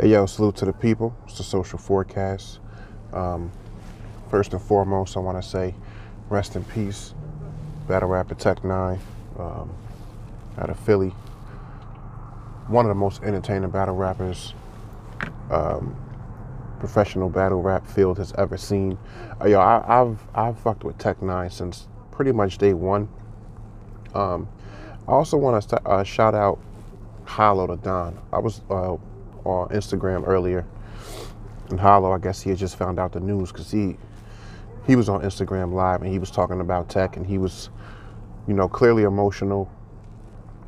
Hey yo, salute to the people. It's the social forecast. Um, First and foremost, I want to say rest in peace, battle rapper Tech9, um, out of Philly. One of the most entertaining battle rappers professional battle rap field has ever seen. I've fucked with Tech9 since pretty much day one. I also want to shout out Hollow the Don. I was on Instagram earlier, and Hollow, I guess he had just found out the news because he was on Instagram Live and he was talking about Tech, and he was, clearly emotional,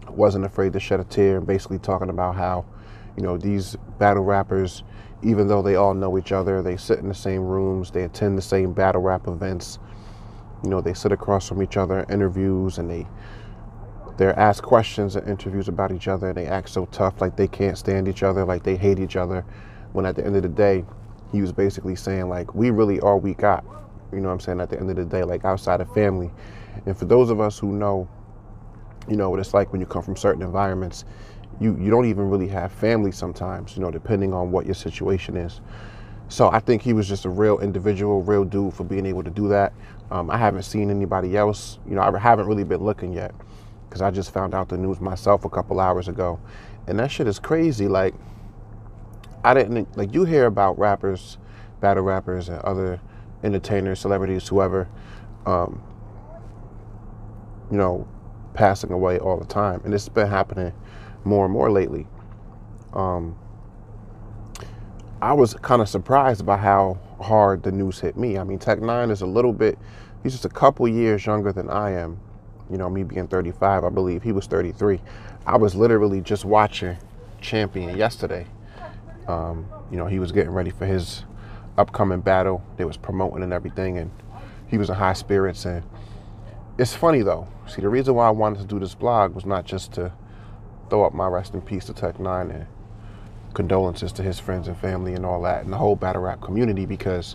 wasn't afraid to shed a tear, and basically talking about how, these battle rappers, even though they all know each other, they sit in the same rooms, they attend the same battle rap events, they sit across from each other in interviews, and they're asked questions in interviews about each other, and they act so tough, like they can't stand each other, like they hate each other, when at the end of the day, he was basically saying, like, we really all we got. You know what I'm saying? At the end of the day, like outside of family. And for those of us who know, what it's like when you come from certain environments, you don't even really have family sometimes, depending on what your situation is. So I think he was just a real individual, real dude for being able to do that. I haven't seen anybody else. I haven't really been looking yet because I just found out the news myself a couple hours ago. And that shit is crazy. Like, you hear about rappers, battle rappers, and other entertainers, celebrities, whoever, passing away all the time. And it's been happening more and more lately. I was kind of surprised by how hard the news hit me. I mean, Tech9 is he's just a couple years younger than I am. Me being 35, I believe he was 33. I was literally just watching Champion yesterday. He was getting ready for his upcoming battle. They was promoting and everything, and he was in high spirits. And it's funny though. See, the reason why I wanted to do this blog was not just to throw up my rest in peace to Tech9 and condolences to his friends and family and all that, and the whole battle rap community, because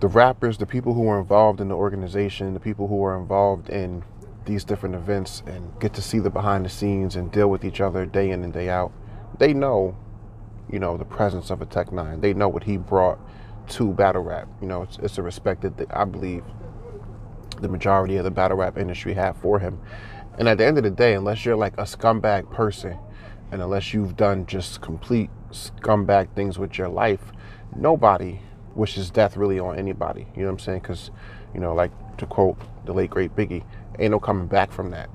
the rappers, the people who are involved in the organization, the people who are involved in these different events and get to see the behind the scenes and deal with each other day in and day out, they know, the presence of a Tech9. They know what he brought to battle rap. It's a respect that I believe the majority of the battle rap industry have for him. And at the end of the day, unless you're like a scumbag person, and unless you've done just complete scumbag things with your life, nobody wishes death really on anybody. You know what I'm saying? Because, like to quote the late great Biggie, ain't no coming back from that.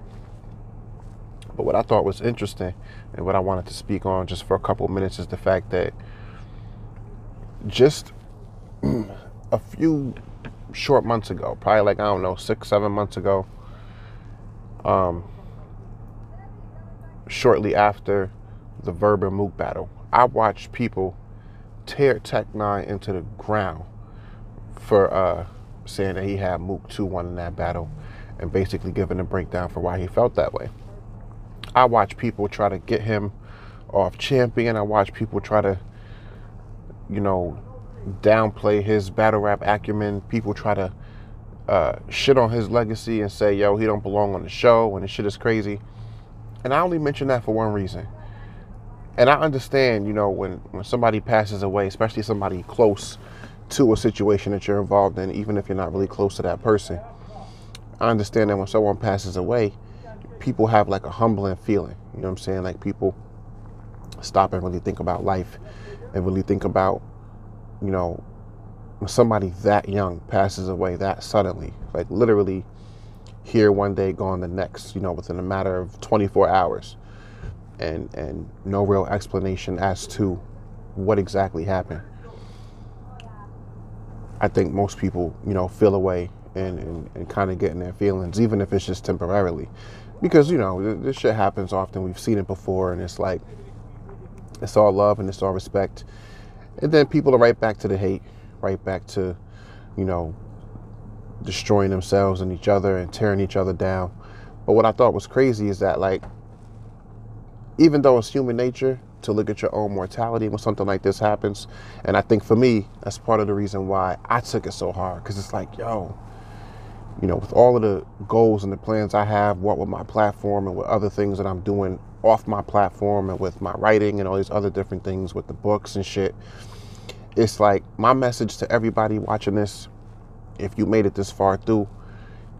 But what I thought was interesting and what I wanted to speak on just for a couple of minutes is the fact that just a few short months ago, probably like, I don't know, 6-7 months ago, shortly after the Verb and Mook battle, I watched people tear Tech9 into the ground for saying that he had Mook 2-1 in that battle, and basically giving a breakdown for why he felt that way. I watched people try to get him off Champion. I watched people try to, downplay his battle rap acumen. People try to shit on his legacy and say, yo, he don't belong on the show, and this shit is crazy. And I only mention that for one reason. And I understand, when somebody passes away, especially somebody close to a situation that you're involved in, even if you're not really close to that person, I understand that when someone passes away, people have like a humbling feeling. You know what I'm saying? Like, people stop and really think about life and really think about, when somebody that young passes away that suddenly, like literally here one day, gone the next, within a matter of 24 hours, and no real explanation as to what exactly happened. I think most people, feel away and kind of get in their feelings, even if it's just temporarily. Because, this shit happens often. We've seen it before, and it's like, it's all love and it's all respect. And then people are right back to the hate, right back to, destroying themselves and each other and tearing each other down. But what I thought was crazy is that, like, even though it's human nature to look at your own mortality when something like this happens, and I think for me, that's part of the reason why I took it so hard, because it's like, yo, with all of the goals and the plans I have, what with my platform and with other things that I'm doing off my platform and with my writing and all these other different things with the books and shit. It's like my message to everybody watching this, if you made it this far through,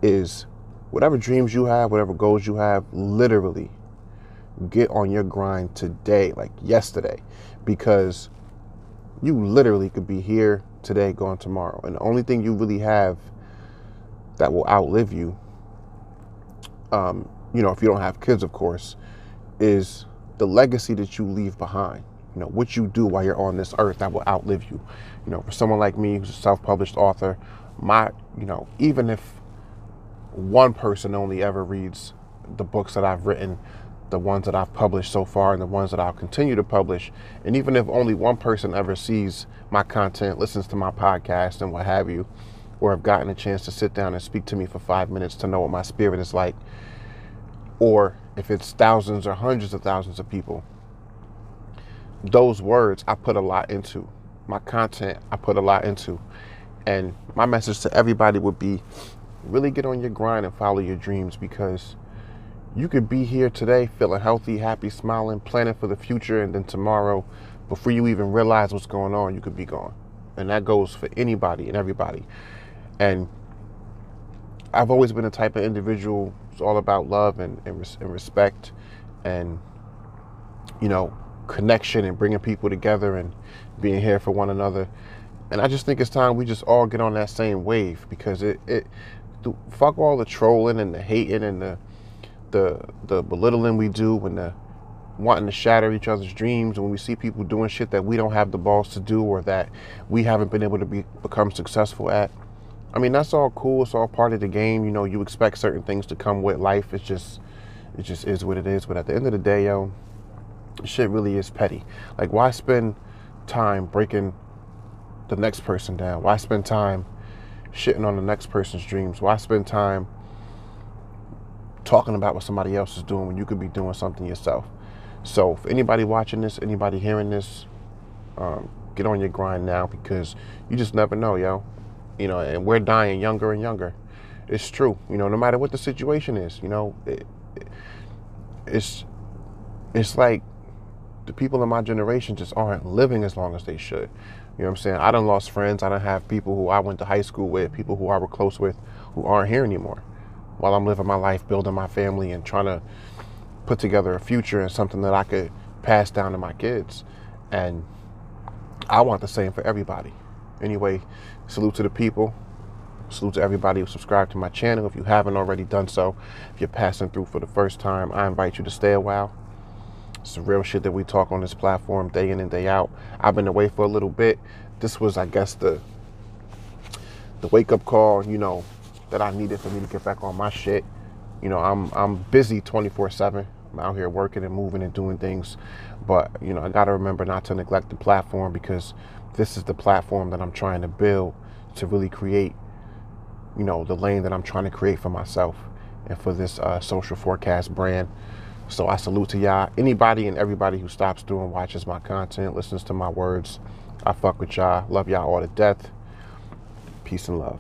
is whatever dreams you have, whatever goals you have, literally get on your grind today, like yesterday, because you literally could be here today, gone tomorrow. And the only thing you really have that will outlive you, if you don't have kids, of course, is the legacy that you leave behind. What you do while you're on this earth that will outlive you. For someone like me who's a self-published author, even if one person only ever reads the books that I've written, the ones that I've published so far and the ones that I'll continue to publish, and even if only one person ever sees my content, listens to my podcast and what have you, or have gotten a chance to sit down and speak to me for 5 minutes to know what my spirit is like, or if it's thousands or hundreds of thousands of people, those words I put a lot into. My content I put a lot into. And my message to everybody would be, really get on your grind and follow your dreams, because you could be here today feeling healthy, happy, smiling, planning for the future, and then tomorrow, before you even realize what's going on, you could be gone. And that goes for anybody and everybody. And I've always been a type of individual who's all about love and respect and, connection and bringing people together and being here for one another. And I just think it's time we just all get on that same wave, because fuck all the trolling and the hating and the belittling we do, and the wanting to shatter each other's dreams, when we see people doing shit that we don't have the balls to do, or that we haven't been able to become successful at. I mean, that's all cool. It's all part of the game. You expect certain things to come with life. It just is what it is. But at the end of the day, shit really is petty. Like, why spend time breaking the next person down? Why spend time shitting on the next person's dreams? Why spend time talking about what somebody else is doing when you could be doing something yourself? So for anybody watching this, anybody hearing this, get on your grind now, because you just never know, yo. And we're dying younger and younger. It's true. No matter what the situation is, it's like the people in my generation just aren't living as long as they should. You know what I'm saying? I done lost friends. I done have people who I went to high school with, people who I were close with, who aren't here anymore, while I'm living my life, building my family, and trying to put together a future and something that I could pass down to my kids. And I want the same for everybody. Anyway, salute to the people. Salute to everybody who subscribed to my channel. If you haven't already done so, if you're passing through for the first time, I invite you to stay a while. It's the real shit that we talk on this platform day in and day out. I've been away for a little bit. This was, I guess, the wake-up call, that I needed for me to get back on my shit. I'm busy 24/7. I'm out here working and moving and doing things. But, I got to remember not to neglect the platform, because this is the platform that I'm trying to build to really create, the lane that I'm trying to create for myself and for this social forecast brand. So I salute to y'all. Anybody and everybody who stops through and watches my content, listens to my words, I fuck with y'all. Love y'all all to death. Peace and love.